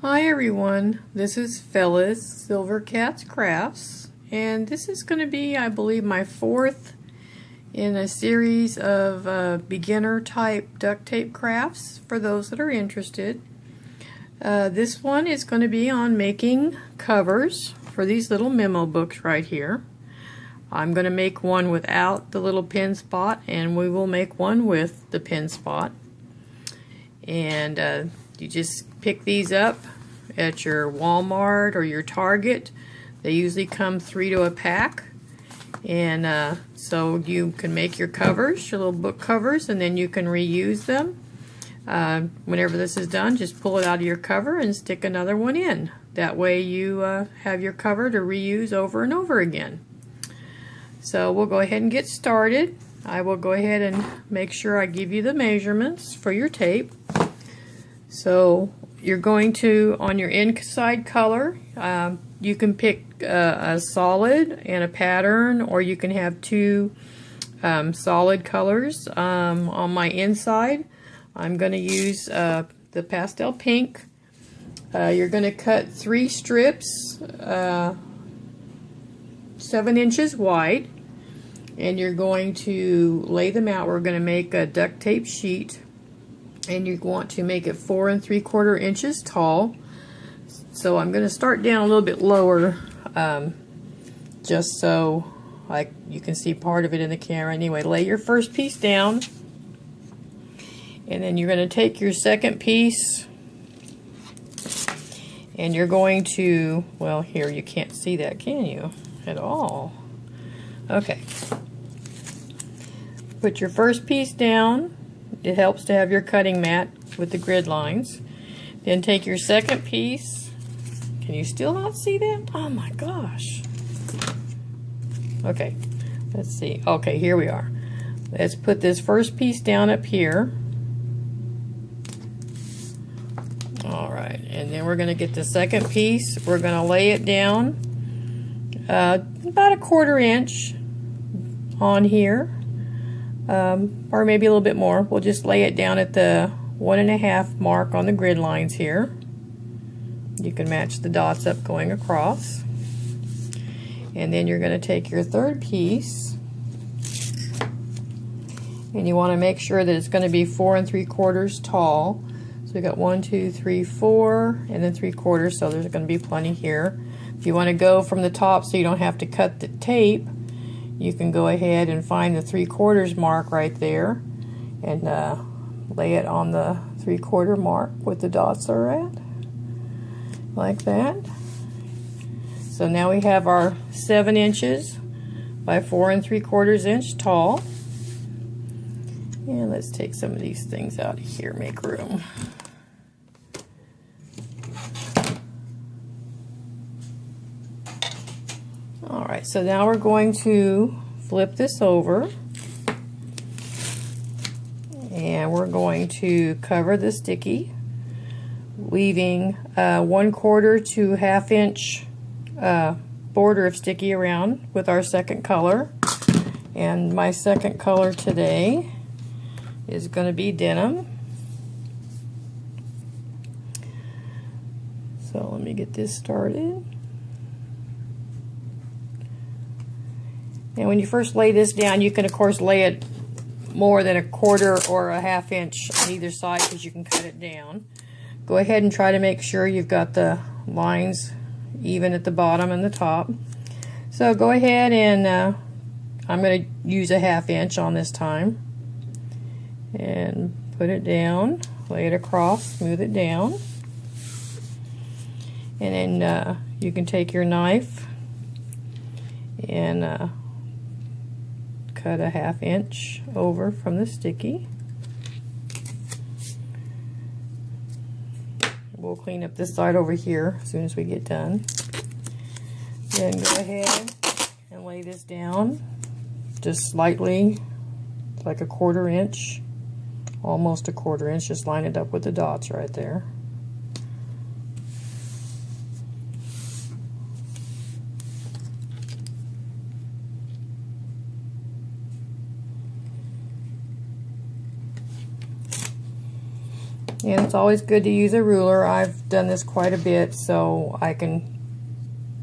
Hi everyone, this is Phyllis Silver Cats Crafts, and this is going to be, I believe, my fourth in a series of beginner type duct tape crafts for those that are interested. This one is going to be on making covers for these little memo books right here. I'm going to make one without the little pin spot, and we will make one with the pin spot. And you just pick these up at your Walmart or your Target. They usually come 3 to a pack, and so you can make your covers, your little book covers, and then you can reuse them. Whenever this is done, just pull it out of your cover and stick another one in. That way you have your cover to reuse over and over again. So we'll go ahead and get started. I will go ahead and make sure I give you the measurements for your tape. So you're going to, on your inside color, you can pick a solid and a pattern, or you can have two solid colors. On my inside, I'm going to use the pastel pink. You're going to cut 3 strips 7 inches wide, and you're going to lay them out. We're going to make a duct tape sheet, and you want to make it 4 3/4 inches tall. So I'm going to start down a little bit lower, just so you can see part of it in the camera. Anyway, lay your first piece down, and then you're going to take your second piece, and you're going to, well, here, you can't see that, can you, at all? Okay. Put your first piece down. It helps to have your cutting mat with the grid lines. Then take your second piece. Can you still not see that? Oh my gosh. Okay, let's see. Okay, here we are. Let's put this first piece down up here. Alright, and then we're going to get the second piece. We're going to lay it down about 1/4 inch on here. Or maybe a little bit more. We'll just lay it down at the 1.5 mark on the grid lines here. You can match the dots up going across. And then you're going to take your third piece, and you want to make sure that it's going to be 4 3/4 tall. So we got 1, 2, 3, 4, and then 3/4, so there's going to be plenty here. If you want to go from the top so you don't have to cut the tape, you can go ahead and find the 3/4 mark right there, and lay it on the 3/4 mark with the dots are at, like that. So now we have our 7 inches by 4 3/4 inch tall. And let's take some of these things out of here, make room. Alright, so now we're going to flip this over, and we're going to cover the sticky, leaving 1/4 to 1/2 inch border of sticky around with our second color. And my second color today is going to be denim. So let me get this started. And when you first lay this down, you can of course lay it more than 1/4 or 1/2 inch on either side, because you can cut it down. Go ahead and try to make sure you've got the lines even at the bottom and the top. So go ahead and I'm going to use 1/2 inch on this time, and put it down, lay it across, smooth it down, and then you can take your knife and cut 1/2 inch over from the sticky. We'll clean up this side over here as soon as we get done. Then go ahead and lay this down just slightly, like 1/4 inch, almost 1/4 inch. Just line it up with the dots right there. And it's always good to use a ruler. I've done this quite a bit, so I can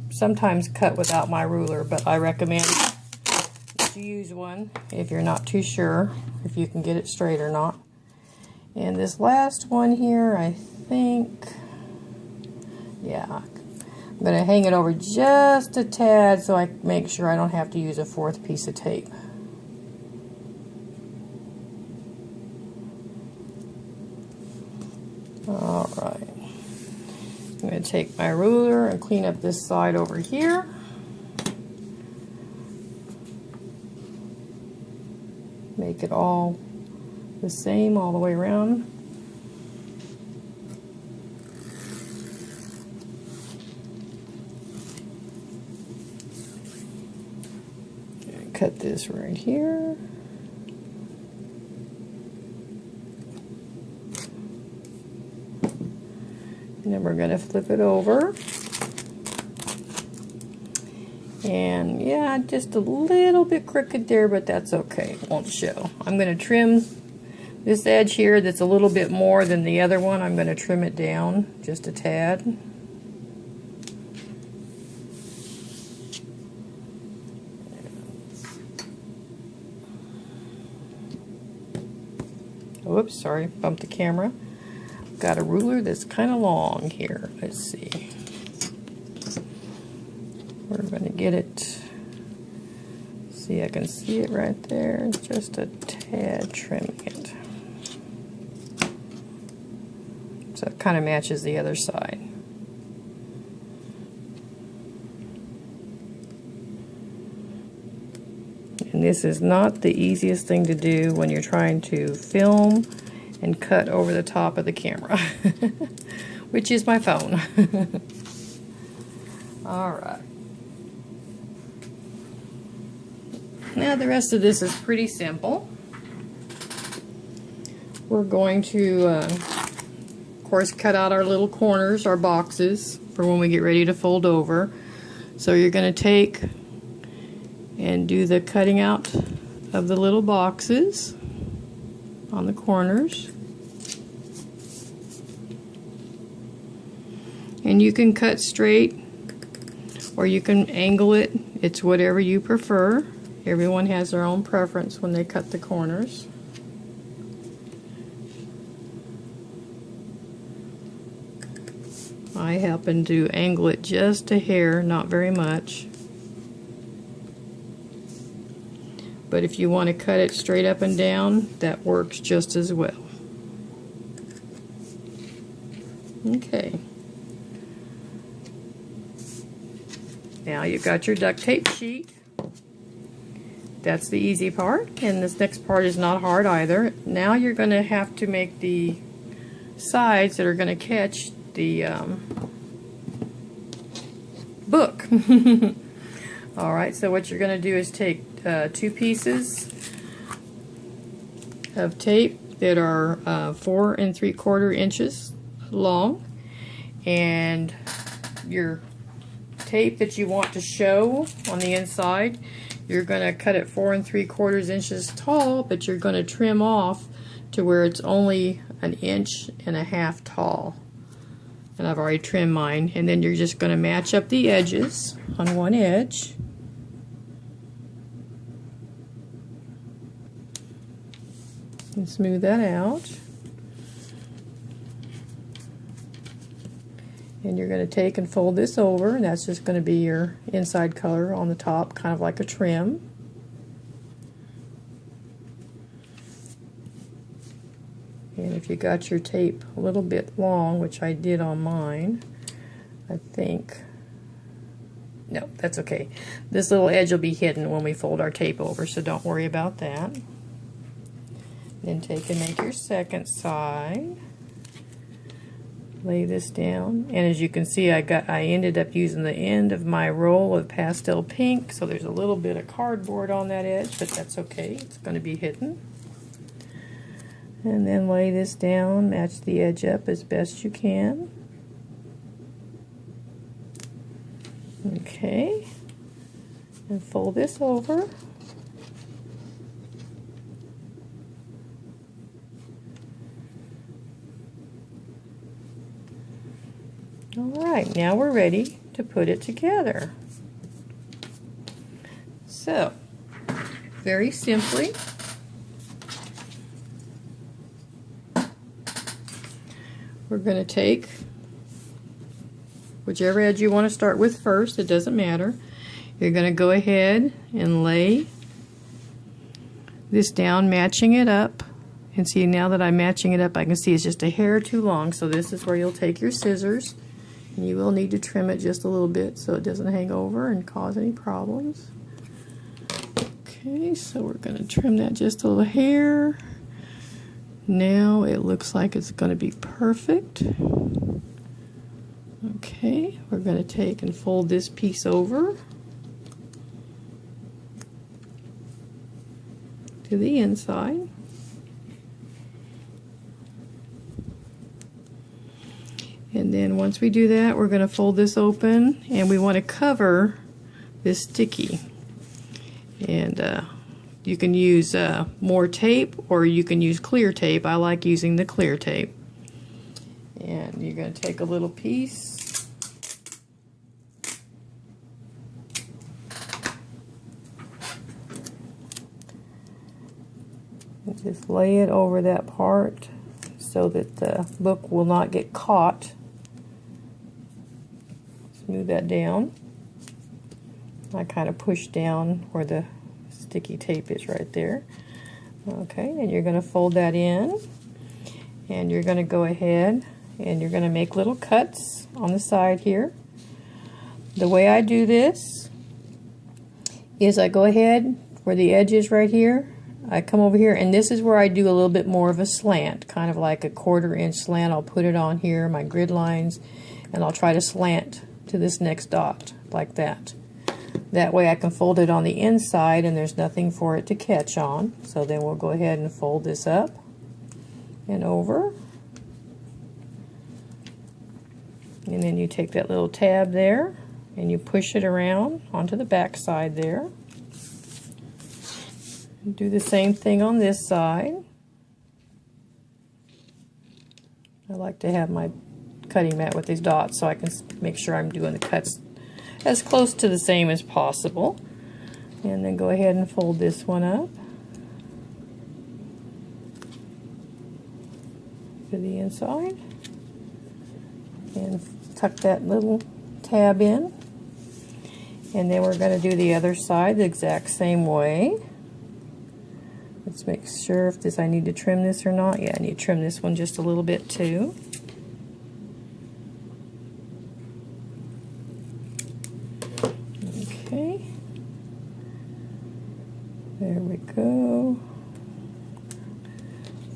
sometimes cut without my ruler, but I recommend that you use one if you're not too sure if you can get it straight or not. And this last one here, I think, yeah, I'm going to hang it over just a tad so I make sure I don't have to use a fourth piece of tape. Alright, I'm going to take my ruler and clean up this side over here. Make it all the same all the way around. Cut this right here. And then we're going to flip it over. And yeah, just a little bit crooked there, but that's okay. It won't show. I'm going to trim this edge here that's a little bit more than the other one. I'm going to trim it down just a tad. Oops, sorry, bumped the camera. Got a ruler that's kind of long here. Let's see. We're going to get it. See, I can see it right there. Just a tad trimming it. So it kind of matches the other side. And this is not the easiest thing to do when you're trying to film and cut over the top of the camera, which is my phone. Alright. Now the rest of this is pretty simple. We're going to, of course, cut out our little corners, our boxes, for when we get ready to fold over. So you're going to take and do the cutting out of the little boxes on the corners. And you can cut straight or you can angle it. It's whatever you prefer. Everyone has their own preference when they cut the corners. I happen to angle it just a hair, not very much. But if you want to cut it straight up and down, that works just as well. Okay. Now you've got your duct tape sheet. That's the easy part, and this next part is not hard either. Now you're going to have to make the sides that are going to catch the book. Alright, so what you're going to do is take 2 pieces of tape that are 4 3/4 inches long, and your tape that you want to show on the inside, you're going to cut it 4 3/4 inches tall, but you're going to trim off to where it's only 1.5 inches tall. And I've already trimmed mine. And then you're just going to match up the edges on one edge. And smooth that out. And you're going to take and fold this over, and that's just going to be your inside color on the top, kind of like a trim. And if you got your tape a little bit long, which I did on mine, I think, no, that's okay. This little edge will be hidden when we fold our tape over, so don't worry about that. Then take and make your second side. Lay this down, and as you can see, I ended up using the end of my roll of pastel pink, so there's a little bit of cardboard on that edge, but that's okay. It's going to be hidden. And then lay this down, match the edge up as best you can. Okay, and fold this over. Alright, now we're ready to put it together. So, very simply, we're going to take whichever edge you want to start with first, it doesn't matter. You're going to go ahead and lay this down, matching it up. And see, now that I'm matching it up, I can see it's just a hair too long, so this is where you'll take your scissors, and you will need to trim it just a little bit so it doesn't hang over and cause any problems. Okay, so we're going to trim that just a little hair. Now it looks like it's going to be perfect. Okay, we're going to take and fold this piece over to the inside. And then once we do that, we're going to fold this open, and we want to cover this sticky. And you can use more tape, or you can use clear tape. I like using the clear tape. And you're going to take a little piece, and just lay it over that part so that the book will not get caught. Smooth that down. I kind of push down where the sticky tape is right there. Okay, and you're going to fold that in, and you're going to go ahead and you're going to make little cuts on the side here. The way I do this is I go ahead where the edge is right here, I come over here, and this is where I do a little bit more of a slant, kind of like a 1/4 inch slant. I'll put it on here, my grid lines, and I'll try to slant to this next dot like that. That way I can fold it on the inside and there's nothing for it to catch on. So then we'll go ahead and fold this up and over. And then you take that little tab there and you push it around onto the back side there. And do the same thing on this side. I like to have my cutting mat with these dots so I can make sure I'm doing the cuts as close to the same as possible. And then go ahead and fold this one up to the inside and tuck that little tab in. And then we're going to do the other side the exact same way. Let's make sure if I need to trim this or not. Yeah, I need to trim this one just a little bit too. Okay, there we go.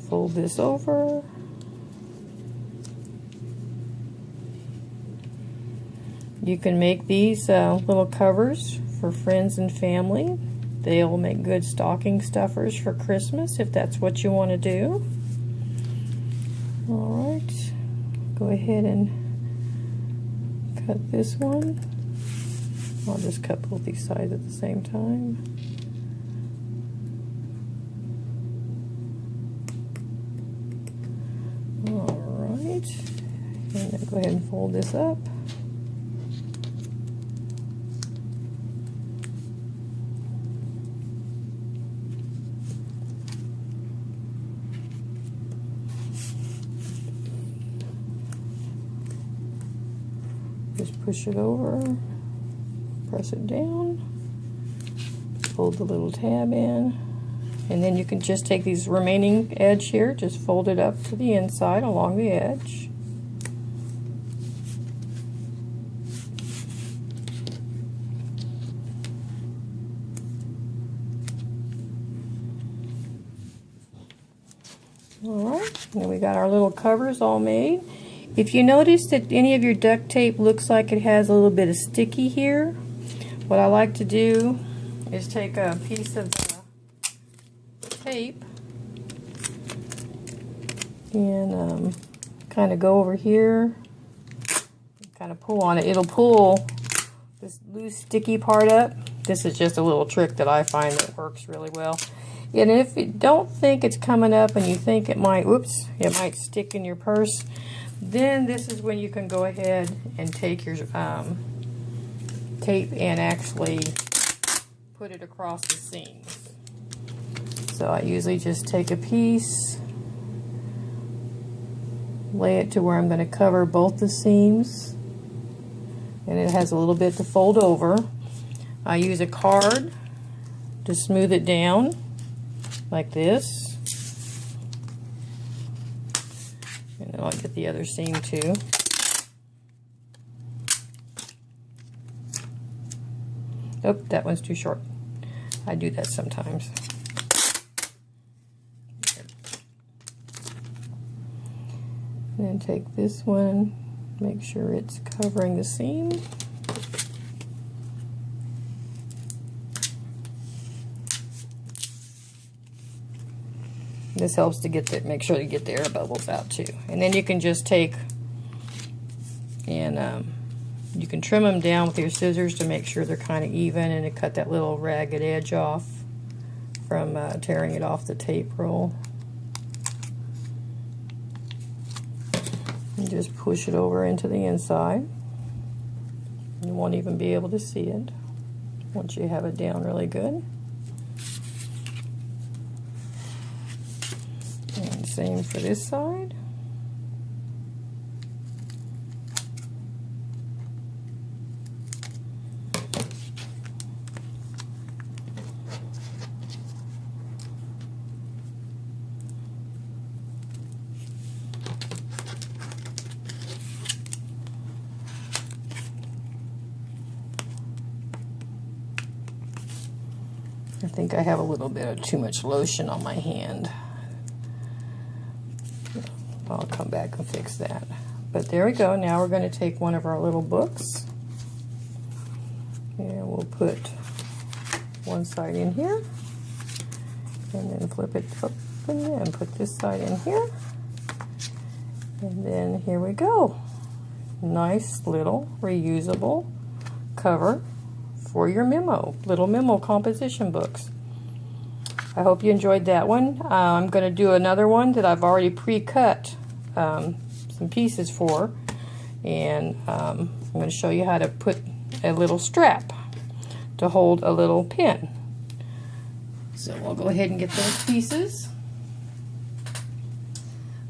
Fold this over. You can make these little covers for friends and family. They'll make good stocking stuffers for Christmas if that's what you want to do. Alright, go ahead and cut this one. I'll just cut both these sides at the same time. Alright, and then go ahead and fold this up. Just push it over. Press it down, fold the little tab in, and then you can just take these remaining edge here, just fold it up to the inside along the edge. Alright, now we got our little covers all made. If you notice that any of your duct tape looks like it has a little bit of sticky here, what I like to do is take a piece of the tape and kind of go over here, kind of pull on it. It'll pull this loose sticky part up. This is just a little trick that I find that works really well. And if you don't think it's coming up and you think it might, it might stick in your purse, Then this is when you can go ahead and take your tape and actually put it across the seams. So I usually just take a piece, lay it to where I'm going to cover both the seams, and it has a little bit to fold over. I use a card to smooth it down like this. And then I'll get the other seam too. Oh, that one's too short. I do that sometimes. And then take this one, make sure it's covering the seam. This helps to get the, make sure to get the air bubbles out too. And then you can just take and you can trim them down with your scissors to make sure they're kind of even, and to cut that little ragged edge off from tearing it off the tape roll. And just push it over into the inside. You won't even be able to see it once you have it down really good. And same for this side. I think I have a little bit of too much lotion on my hand. I'll come back and fix that. But there we go. Now we're going to take one of our little books and we'll put one side in here and then flip it open and put this side in here. And then here we go. Nice little reusable cover for your little memo composition books. I hope you enjoyed that one. I'm going to do another one that I've already pre-cut some pieces for, and I'm going to show you how to put a little strap to hold a little pin. So we'll go ahead and get those pieces.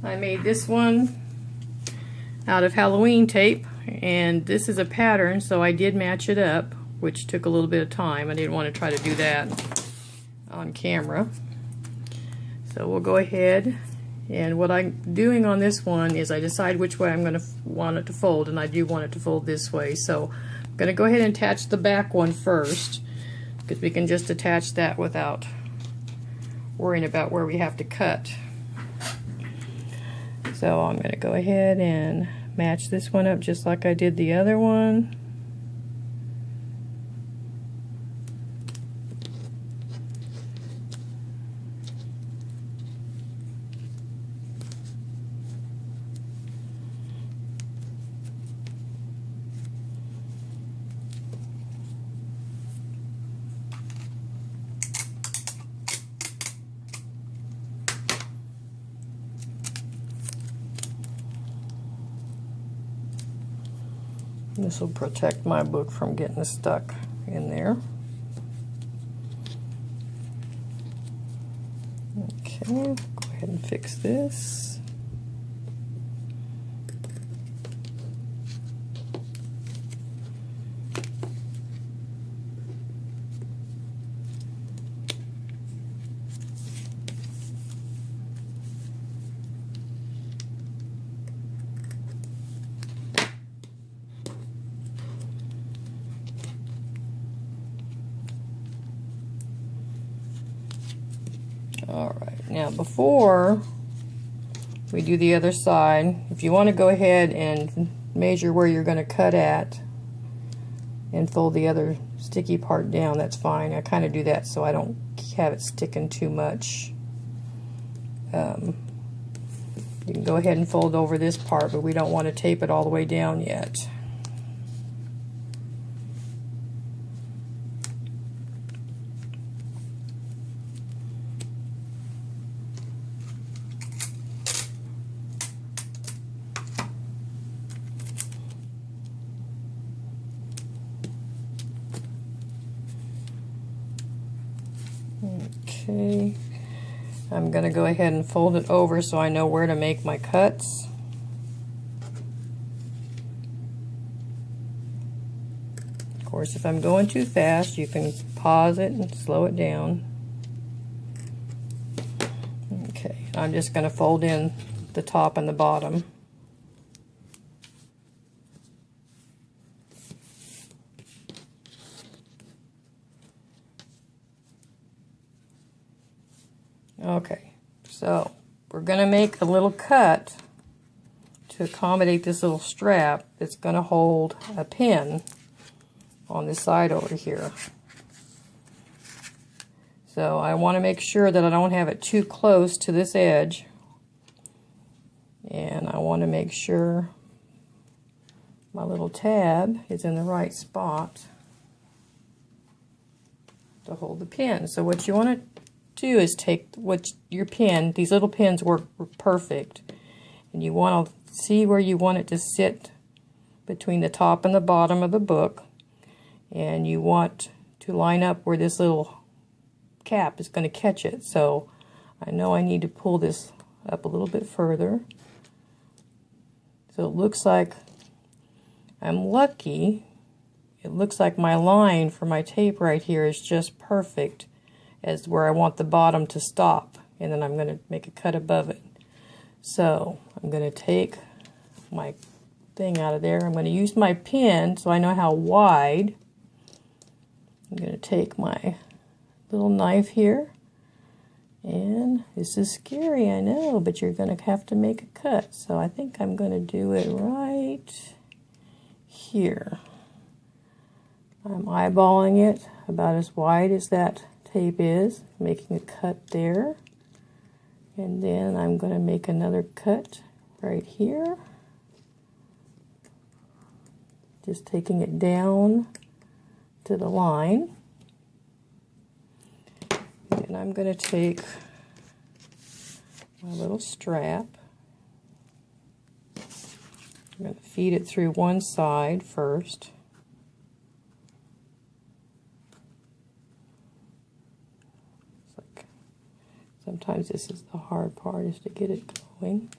I made this one out of Halloween tape, and this is a pattern, so I did match it up, which took a little bit of time. I didn't want to try to do that on camera. So we'll go ahead, and what I'm doing on this one is I decide which way I'm going to want it to fold, and I do want it to fold this way. So I'm going to go ahead and attach the back one first, because we can just attach that without worrying about where we have to cut. So I'm going to go ahead and match this one up just like I did the other one. This will protect my book from getting stuck in there. Okay, go ahead and fix this. Alright, now before we do the other side, if you want to go ahead and measure where you're going to cut at and fold the other sticky part down, that's fine. I kind of do that so I don't have it sticking too much. You can go ahead and fold over this part, but we don't want to tape it all the way down yet. Okay, I'm going to go ahead and fold it over so I know where to make my cuts. Of course, if I'm going too fast, you can pause it and slow it down. Okay, I'm just going to fold in the top and the bottom. Okay, so we're going to make a little cut to accommodate this little strap that's going to hold a pin on this side over here. So I want to make sure that I don't have it too close to this edge, and I want to make sure my little tab is in the right spot to hold the pin. So what you want to do is take your pin, these little pins work perfect, and you want to see where you want it to sit between the top and the bottom of the book, and you want to line up where this little cap is going to catch it. So I know I need to pull this up a little bit further. So it looks like I'm lucky. It looks like my line for my tape right here is just perfect as where I want the bottom to stop, and then I'm going to make a cut above it. So I'm going to take my thing out of there. I'm going to use my pin so I know how wide. I'm going to take my little knife here, and this is scary, I know, but you're going to have to make a cut. So I think I'm going to do it right here. I'm eyeballing it about as wide as that tape is, making a cut there, and then I'm going to make another cut right here, just taking it down to the line. And I'm going to take my little strap, I'm going to feed it through one side first. Sometimes this is the hard part, is to get it going.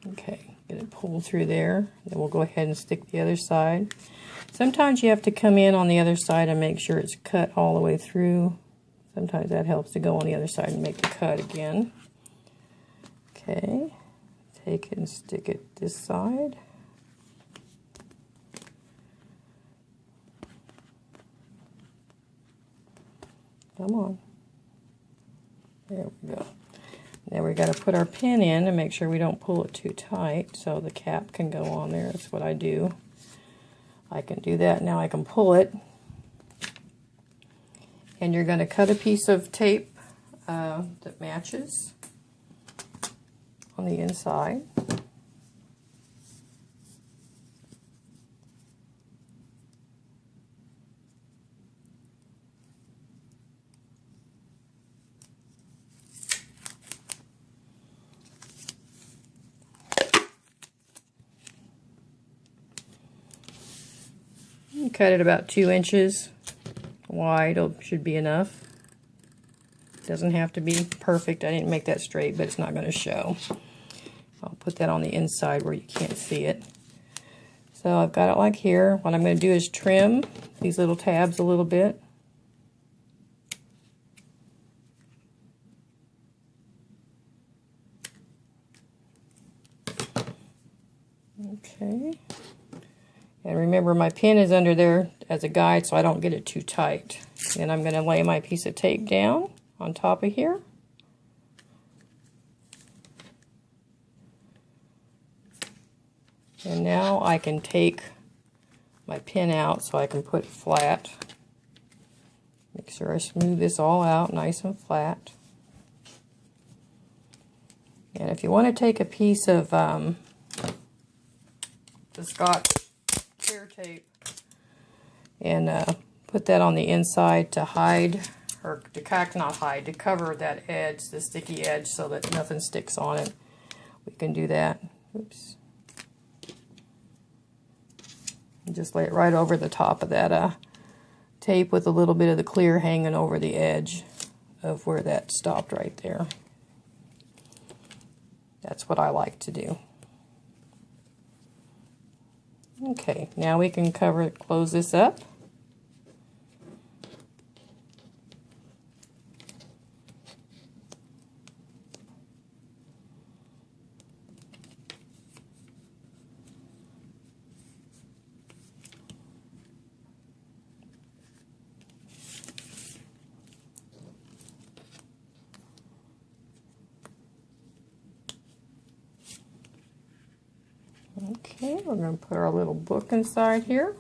Okay, get it pulled through there. Then we'll go ahead and stick the other side. Sometimes you have to come in on the other side and make sure it's cut all the way through. Sometimes that helps to go on the other side and make the cut again. Okay, take it and stick it this side. Come on. There we go. Now we got to put our pin in and make sure we don't pull it too tight so the cap can go on there. That's what I do. I can do that. Now I can pull it. And you're going to cut a piece of tape that matches on the inside. Cut it about 2 inches wide. It should be enough. Doesn't have to be perfect. I didn't make that straight, but it's not going to show. I'll put that on the inside where you can't see it. So I've got it like here. What I'm going to do is trim these little tabs a little bit. Okay. And remember, my pin is under there as a guide so I don't get it too tight. And I'm going to lay my piece of tape down on top of here. And now I can take my pin out so I can put it flat. Make sure I smooth this all out nice and flat. And if you want to take a piece of the Scotch clear tape and put that on the inside to hide, or to to cover that edge, the sticky edge, so that nothing sticks on it, we can do that. Oops. And just lay it right over the top of that tape with a little bit of the clear hanging over the edge of where that stopped right there. That's what I like to do. Okay, now we can close this up. Okay, we're going to put our little book inside here.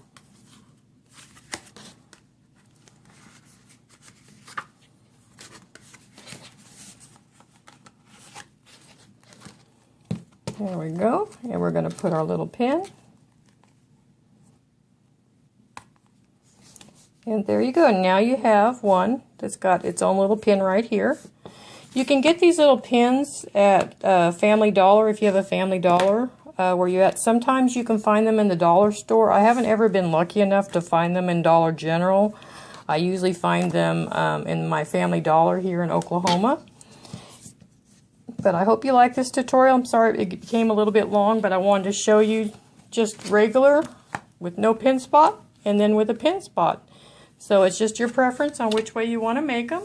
There we go. And we're going to put our little pin. And there you go. Now you have one that's got its own little pin right here. You can get these little pins at Family Dollar if you have a Family Dollar. Where you at. Sometimes you can find them in the dollar store. I haven't ever been lucky enough to find them in Dollar General. I usually find them in my Family Dollar here in Oklahoma. But I hope you like this tutorial. I'm sorry it became a little bit long, but I wanted to show you just regular with no pin spot and then with a pin spot. So it's just your preference on which way you want to make them.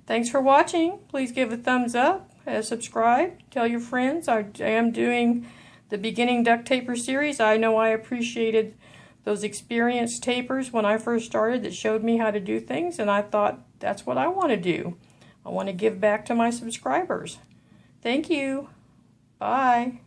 Thanks for watching. Please give a thumbs up, subscribe, tell your friends. I am doing the beginning duct taper series. I know I appreciated those experienced tapers when I first started that showed me how to do things, and I thought that's what I want to do. I want to give back to my subscribers. Thank you. Bye.